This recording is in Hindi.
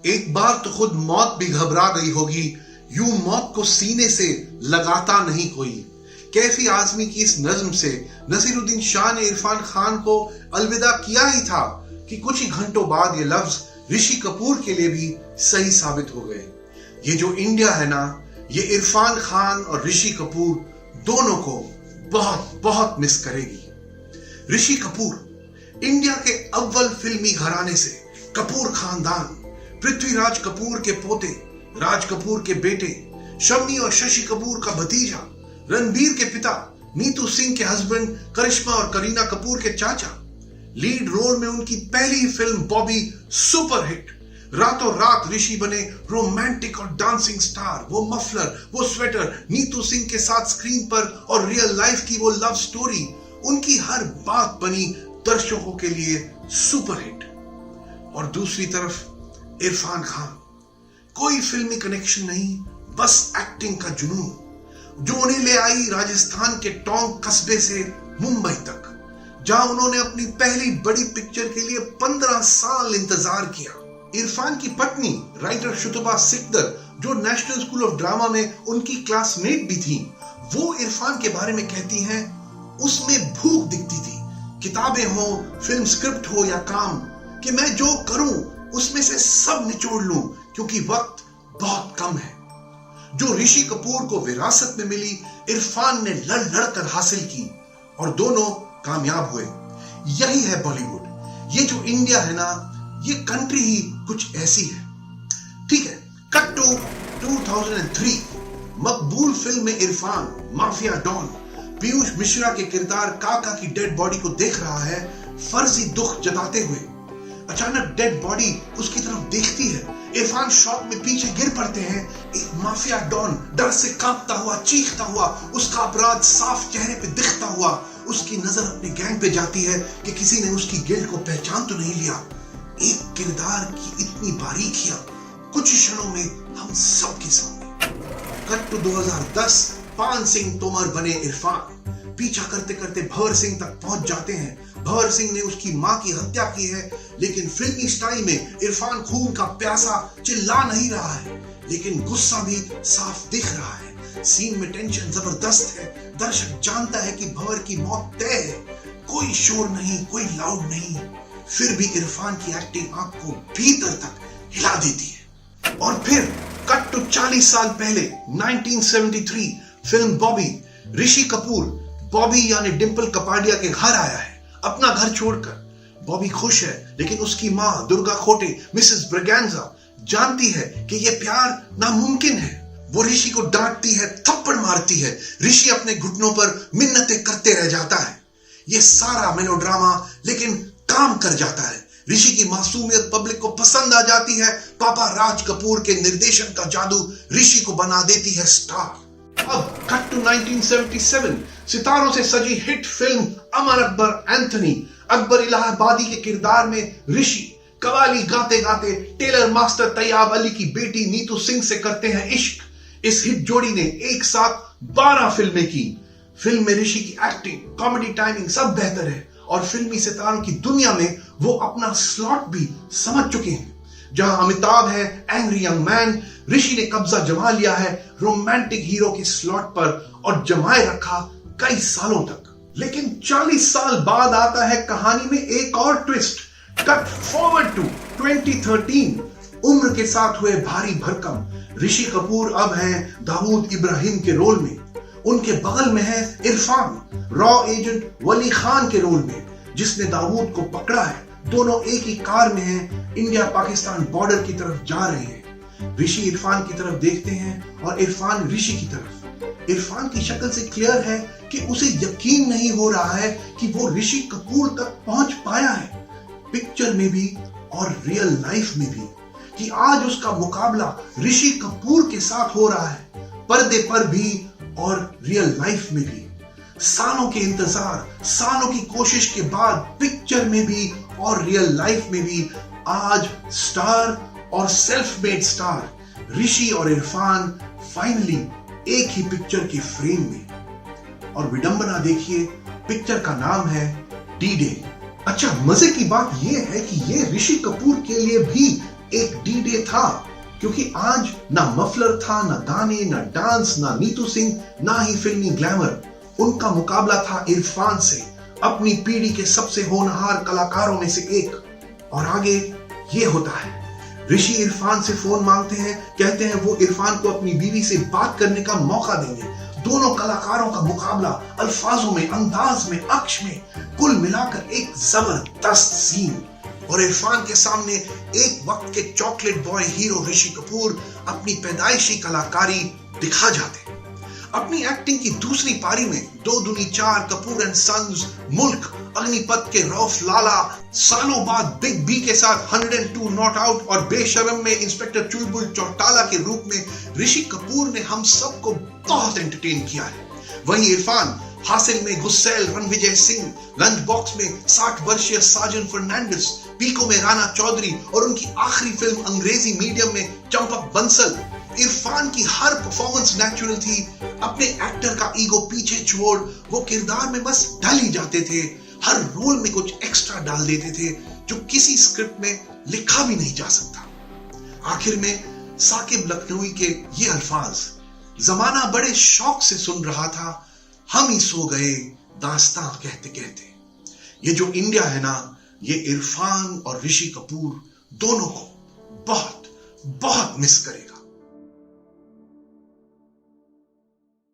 एक बार तो खुद मौत भी घबरा गई होगी, यूं मौत को सीने से लगाता नहीं कोई। कैफी आजमी की इस नज्म से नसीरुद्दीन शाह ने इरफान खान को अलविदा किया ही था कि कुछ ही घंटों बाद ये लफ्ज ऋषि कपूर के लिए भी सही साबित हो गए। ये जो इंडिया है ना, ये इरफान खान और ऋषि कपूर दोनों को बहुत बहुत मिस करेगी। ऋषि कपूर इंडिया के अव्वल फिल्मी घराने से, कपूर खानदान, पृथ्वीराज कपूर के पोते, राज कपूर के बेटे, शम्मी और शशि कपूर का भतीजा, रणबीर के पिता, नीतू सिंह के हस्बैंड, करिश्मा और करीना कपूर के चाचा। लीड रोल में उनकी पहली फिल्म बॉबी सुपर हिट। रातों रात ऋषि बने रोमांटिक और डांसिंग स्टार। वो मफलर, वो स्वेटर, नीतू सिंह के साथ स्क्रीन पर और रियल लाइफ की वो लव स्टोरी, उनकी हर बात बनी दर्शकों के लिए सुपर हिट। और दूसरी तरफ इरफान खान, कोई फिल्मी कनेक्शन नहीं, बस एक्टिंग का जुनून जो उन्हें ले आई राजस्थान के टोंक कस्बे से मुंबई तक, जहां उन्होंने अपनी पहली बड़ी पिक्चर के लिए 15 साल इंतजार किया। इरफान की पत्नी राइटर शुतबा सिकदर, जो नेशनल स्कूल ऑफ ड्रामा में उनकी क्लासमेट भी थी, वो इरफान के बारे में कहती हैं, उसमें भूख दिखती थी, किताबें हो, फिल्म स्क्रिप्ट हो या काम, कि मैं जो करूं उसमें से सब निचोड़ लूं क्योंकि वक्त बहुत कम है। जो ऋषि कपूर को विरासत में मिली, इरफान ने लड़ लड़ कर हासिल की और दोनों कामयाब हुए। यही है बॉलीवुड। ये जो इंडिया है ना, ये कंट्री ही कुछ ऐसी है। ठीक है, कट टू 2003। मकबूल फिल्म में इरफान माफिया डॉन पीयूष मिश्रा के किरदार काका की डेड बॉडी को देख रहा है, फर्जी दुख जताते हुए। अचानक डेड बॉडी उसकी तरफ देखती है। इरफान शॉक में पीछे गिर पड़ते हैं। एक माफिया डॉन डर से कांपता हुआ, चीखता हुआ, उसका अपराध साफ चेहरे पे दिखता हुआ, उसकी नजर अपने गैंग पे जाती है कि किसी ने उसकी गिल्ड को पहचान तो नहीं लिया। एक किरदार की इतनी बारीकियां कुछ क्षणों में हम सबके सामने। Cut to 2010। पान सिंह तोमर बने इरफान। पीछा करते करते भंवर सिंह तक पहुंच जाते हैं। भंवर सिंह ने उसकी मां की हत्या की है, लेकिन फिल्मी स्टाइल में इरफान खून का प्यासा चिल्ला नहीं रहा है, लेकिन गुस्सा भी साफ दिख रहा है। सीन में टेंशन जबरदस्त है। दर्शक जानता है कि भंवर की मौत तय है। कोई शोर नहीं, कोई लाउड नहीं, फिर भी इरफान की एक्टिंग आंख को भीतर तक हिला देती है। और फिर कट टू 40 साल पहले, 1973, फिल्म बॉबी। ऋषि कपूर बॉबी यानी डिंपल कपाडिया के घर आया है अपना घर छोड़कर। बॉबी खुश है, लेकिन उसकी मां दुर्गा खोटे, मिसेस ब्रगैंजा, जानती है कि यह प्यार नामुमकिन है। वो ऋषि को डांटती है, थप्पड़ मारती है। ऋषि अपने घुटनों पर मिन्नतें करते रह जाता है। ये सारा मेलोड्रामा लेकिन काम कर जाता है। ऋषि की मासूमियत पब्लिक को पसंद आ जाती है। पापा राज कपूर के निर्देशन का जादू ऋषि को बना देती है स्टार। अब कट टू 1977। सितारों से सजी hit film Amar Akbar Anthony. Akbar इलाहाबादी के किरदार में ऋषि कवाली गाते गाते टेलर मास्टर तैयब अली की बेटी नीतू सिंह से करते हैं इश्क। इस हिट जोड़ी ने एक साथ 12 फिल्में की। फिल्म में ऋषि की एक्टिंग, कॉमेडी, टाइमिंग सब बेहतर है और फिल्मी सितारों की दुनिया में वो अपना स्लॉट भी समझ चुके हैं। जहां अमिताभ है एंग्री यंग मैन, ऋषि ने कब्जा जमा लिया है रोमांटिक हीरो के स्लॉट पर और जमाए रखा कई सालों तक। लेकिन 40 साल बाद आता है कहानी में एक और ट्विस्ट। Cut forward to 2013। उम्र के साथ हुए भारी भरकम। ऋषि कपूर अब हैं दाऊद इब्राहिम के रोल में। उनके बगल में है इरफान, रॉ एजेंट वली खान के रोल में, जिसने दाऊद को पकड़ा है। दोनों एक ही कार में हैं, इंडिया पाकिस्तान बॉर्डर की तरफ जा रहे हैं। ऋषि इरफान की तरफ देखते हैं और इरफान ऋषि की तरफ। इरफान की शक्ल से क्लियर है कि उसे यकीन नहीं हो रहा है कि वो ऋषि कपूर तक पहुंच पाया है, पिक्चर में भी और रियल लाइफ में भी, कि आज उसका मुकाबला ऋषि कपूर के साथ हो रहा है, पर्दे पर भी और रियल लाइफ में भी। सालों के इंतजार, सालों की कोशिश के बाद पिक्चर में भी और रियल लाइफ में भी आज स्टार और सेल्फ मेड स्टार ऋषि और इरफान फाइनली एक ही पिक्चर के फ्रेम में। और विडंबना देखिए, पिक्चर का नाम है डी डे। अच्छा, मजे की बात यह है कि यह ऋषि कपूर के लिए भी एक डी डे था, क्योंकि आज ना मफलर था, ना गाने, ना डांस, ना नीतू सिंह, ना ही फिल्मी ग्लैमर। उनका मुकाबला था इरफान से, अपनी पीढ़ी के सबसे होनहार कलाकारों में से एक। और आगे ये होता है, ऋषि इरफान से फोन मांगते हैं, कहते हैं वो इरफान को अपनी बीवी से बात करने का मौका देंगे। दोनों कलाकारों का मुकाबला अल्फाजों में, अंदाज में, अक्ष में, कुल मिलाकर एक जबरदस्त सीन। और इरफान के सामने एक वक्त के chocolate boy hero Rishi Kapoor अपनी पैदाइशी कलाकारी दिखा जाते। अपनी एक्टिंग की दूसरी पारी में 2 दूनी 4, कपूर एंड सन्स, मुल्क, अग्निपथ के रऊफ लाला, सालों बाद बिग बी के साथ 102 नॉट आउट और बेशरम में इंस्पेक्टर चुलबुल चौटाला के रूप में ऋषि कपूर ने हम सबको बहुत एंटरटेन किया है। वहीं इरफान हासिल में गुस्सैल रणविजय सिंह, लंच बॉक्स में 60 वर्षीय साजन फर्नांडिस, पीको में राणा चौधरी और उनकी आखिरी फिल्म अंग्रेजी मीडियम में चंपक बंसल। इरफान की हर परफॉर्मेंस नेचुरल थी। अपने एक्टर का ईगो पीछे छोड़ वो किरदार में बस ढल ही जाते थे। हर रोल में कुछ एक्स्ट्रा डाल देते थे जो किसी स्क्रिप्ट में लिखा भी नहीं जा सकता। आखिर में साकिब लखनवी के ये अल्फाज जमाना बड़े शौक से सुन रहा था, हम ही सो गए दास्तां कहते कहते। ये जो इंडिया है ना, ये इरफान और ऋषि कपूर दोनों को बहुत बहुत मिस करेगा।